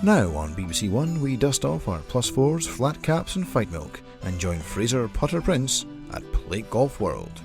Now on BBC One, we dust off our +4s, flat caps and fight milk and join Fraser Putter Prince at Plate Golf World.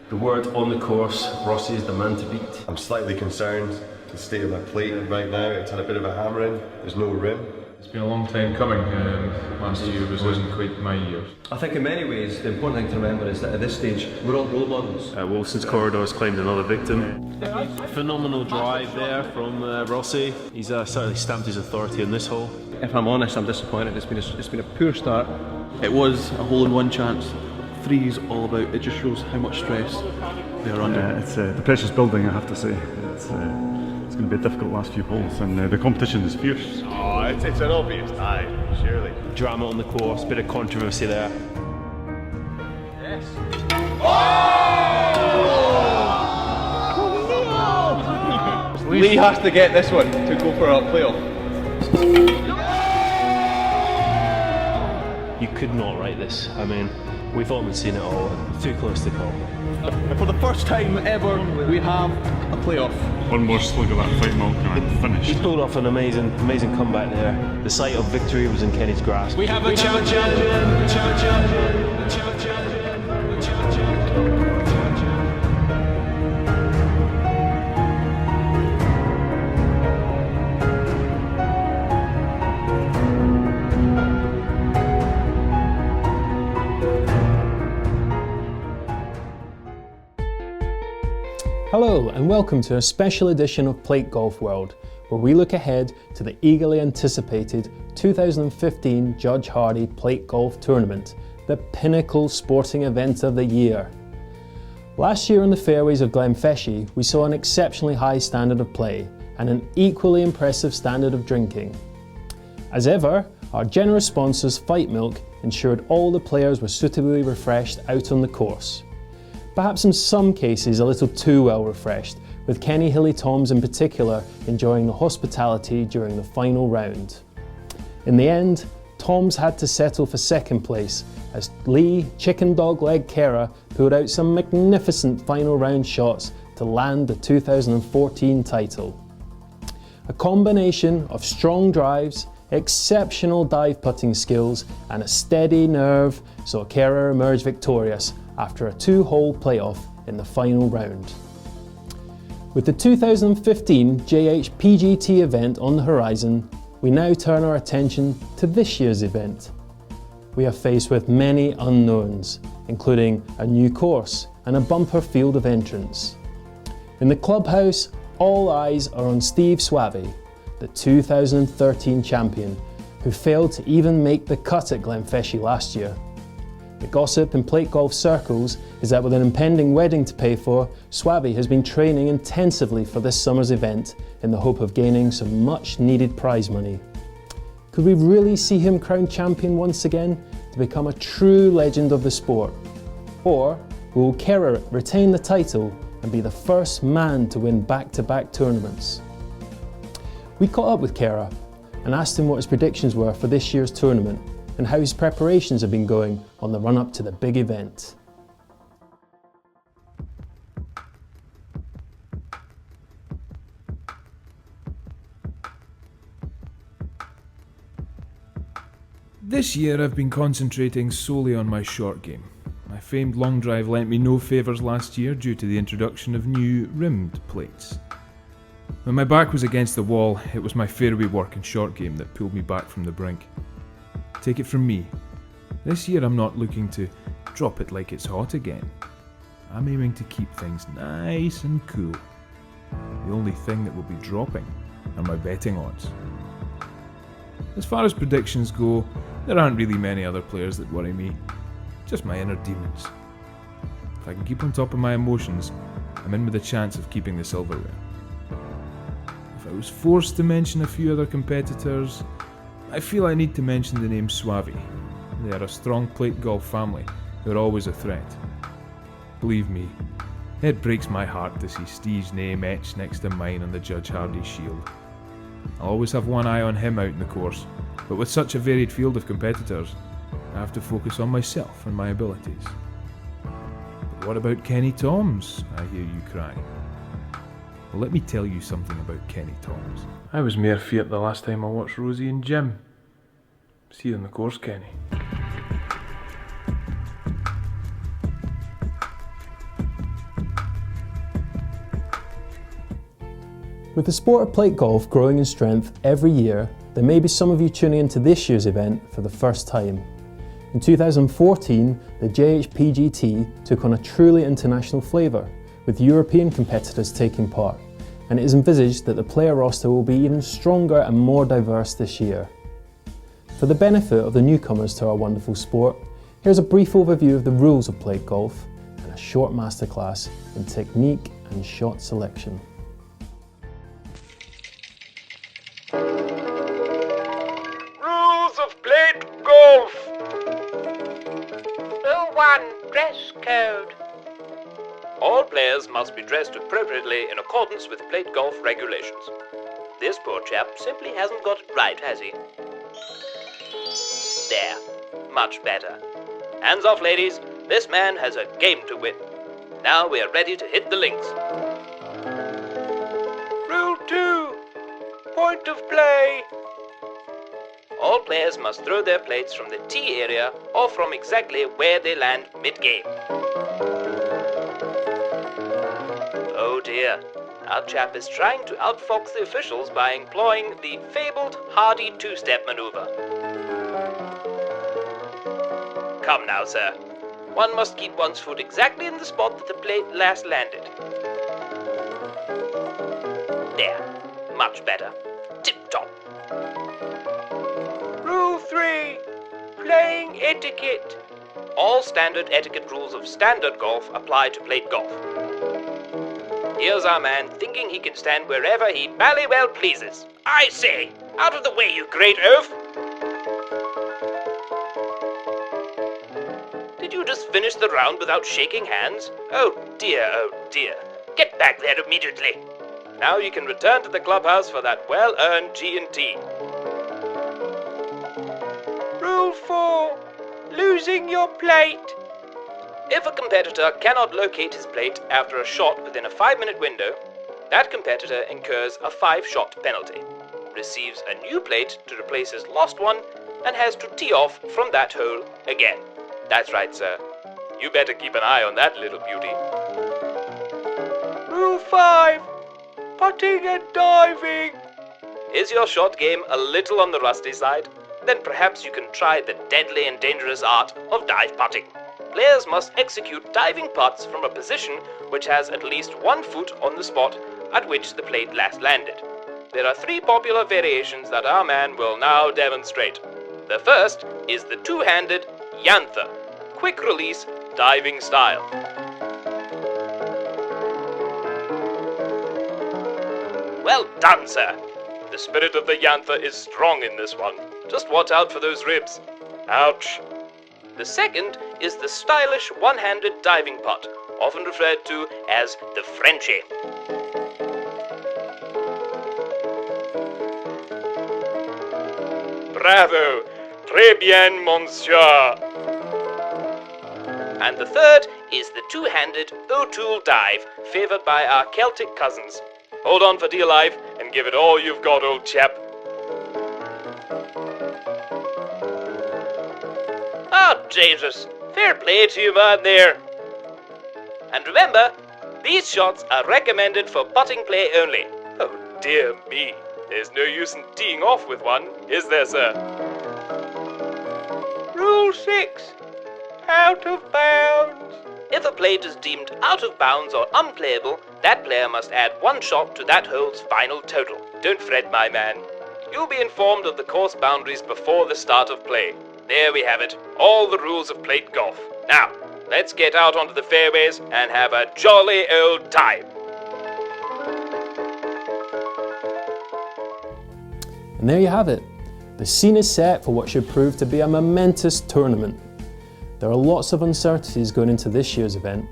The word on the course, Rossi is the man to beat. I'm slightly concerned the state of my plate right now. It's had a bit of a hammering. There's no rim. It's been a long time coming. Last year wasn't quite my year. I think in many ways the important thing to remember is that at this stage we're all role models. Wilson's Corridors claimed another victim. Phenomenal drive there from Rossi. He's certainly stamped his authority on this hole. If I'm honest, I'm disappointed. It's been a poor start. It was a hole-in-one chance. Three's all about, it just shows how much stress they are under. It's the pressure's building, I have to say. It's going to be a difficult last few holes, and the competition is fierce. Oh, it's an obvious tie, surely. Drama on the course, bit of controversy there. Yes. Oh! Lee has to get this one to go for a playoff. You could not write this. I mean, we thought we'd seen it all. Too close to call. For the first time ever, we have a playoff. One more slug of that fight milk and I'm finished. He pulled off an amazing comeback there. The sight of victory was in Kenny's grasp. We have a champion! Hello and welcome to a special edition of Plate Golf World, where we look ahead to the eagerly anticipated 2015 Judge Hardy Plate Golf Tournament, the pinnacle sporting event of the year. Last year on the fairways of Glenfeshie, we saw an exceptionally high standard of play and an equally impressive standard of drinking. As ever, our generous sponsors Fight Milk ensured all the players were suitably refreshed out on the course. Perhaps in some cases a little too well refreshed, with Kenny Hilly-Toms in particular enjoying the hospitality during the final round. In the end, Toms had to settle for second place as Lee Chicken Dog Leg Kera pulled out some magnificent final round shots to land the 2014 title. A combination of strong drives, exceptional dive putting skills and a steady nerve saw Kera emerge victorious after a two-hole playoff in the final round. With the 2015 JH PGT event on the horizon, we now turn our attention to this year's event. We are faced with many unknowns, including a new course and a bumper field of entrants. In the clubhouse, all eyes are on Steve Swaby, the 2013 champion, who failed to even make the cut at Glenfeshie last year. The gossip in plate golf circles is that with an impending wedding to pay for, Swaby has been training intensively for this summer's event in the hope of gaining some much needed prize money. Could we really see him crowned champion once again to become a true legend of the sport? Or will Kera retain the title and be the first man to win back-to-back tournaments? We caught up with Kera and asked him what his predictions were for this year's tournament and how his preparations have been going on the run-up to the big event. This year I've been concentrating solely on my short game. My famed long drive lent me no favours last year due to the introduction of new rimmed plates. When my back was against the wall, it was my fairway work and short game that pulled me back from the brink. Take it from me, this year I'm not looking to drop it like it's hot again. I'm aiming to keep things nice and cool. The only thing that will be dropping are my betting odds. As far as predictions go, there aren't really many other players that worry me, just my inner demons. If I can keep on top of my emotions, I'm in with a chance of keeping the silverware. I was forced to mention a few other competitors. I feel I need to mention the name Suavi. They are a strong plate golf family who are always a threat. Believe me, it breaks my heart to see Steve's name etched next to mine on the Judge Hardy shield. I'll always have one eye on him out in the course, but with such a varied field of competitors, I have to focus on myself and my abilities. But what about Kenny Toms, I hear you cry? Well, let me tell you something about Kenny Toms. I was mere feared the last time I watched Rosie and Jim. See you on the course, Kenny. With the sport of plate golf growing in strength every year, there may be some of you tuning into this year's event for the first time. In 2014, the JHPGT took on a truly international flavour, with European competitors taking part, and it is envisaged that the player roster will be even stronger and more diverse this year. For the benefit of the newcomers to our wonderful sport, here's a brief overview of the rules of plate golf and a short masterclass in technique and shot selection. Rules of plate golf. Rule 1. Dress code. All players must be dressed appropriately in accordance with plate golf regulations. This poor chap simply hasn't got it right, has he? There. Much better. Hands off, ladies. This man has a game to win. Now we are ready to hit the links. Rule 2. Point of play. All players must throw their plates from the tee area or from exactly where they land mid-game. Oh dear, our chap is trying to outfox the officials by employing the fabled Hardy two-step maneuver. Come now, sir. One must keep one's foot exactly in the spot that the plate last landed. There, much better. Tip-top. Rule 3. Playing etiquette. All standard etiquette rules of standard golf apply to plate golf. Here's our man thinking he can stand wherever he bally well pleases. I say, out of the way, you great oaf! Did you just finish the round without shaking hands? Oh dear, oh dear. Get back there immediately. Now you can return to the clubhouse for that well-earned G&T. Rule 4. Losing your plate. If a competitor cannot locate his plate after a shot within a 5-minute window, that competitor incurs a 5-shot penalty, receives a new plate to replace his lost one, and has to tee off from that hole again. That's right, sir. You better keep an eye on that little beauty. Rule 5. Putting and diving. Is your shot game a little on the rusty side? Then perhaps you can try the deadly and dangerous art of dive putting. Players must execute diving putts from a position which has at least 1 foot on the spot at which the plate last landed. There are 3 popular variations that our man will now demonstrate. The first is the two-handed Yantha, quick release diving style. Well done, sir. The spirit of the Yantha is strong in this one. Just watch out for those ribs. Ouch. The second is the stylish one-handed diving putt, often referred to as the Frenchie. Bravo! Très bien, monsieur! And the third is the two-handed O'Toole dive, favoured by our Celtic cousins. Hold on for dear life and give it all you've got, old chap. Oh, Jesus! Fair play to you, man, there. And remember, these shots are recommended for putting play only. Oh, dear me. There's no use in teeing off with one, is there, sir? Rule 6. Out of bounds. If a plate is deemed out of bounds or unplayable, that player must add 1 shot to that hole's final total. Don't fret, my man. You'll be informed of the course boundaries before the start of play. There we have it, all the rules of plate golf. Now, let's get out onto the fairways and have a jolly old time. And there you have it. The scene is set for what should prove to be a momentous tournament. There are lots of uncertainties going into this year's event,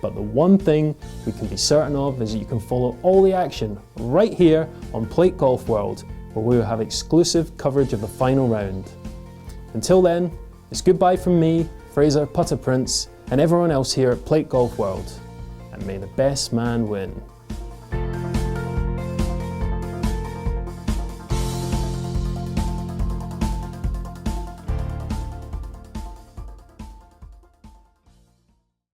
but the one thing we can be certain of is that you can follow all the action right here on Plate Golf World, where we will have exclusive coverage of the final round. Until then, it's goodbye from me, Fraser Putter Prince, and everyone else here at Plate Golf World, and may the best man win.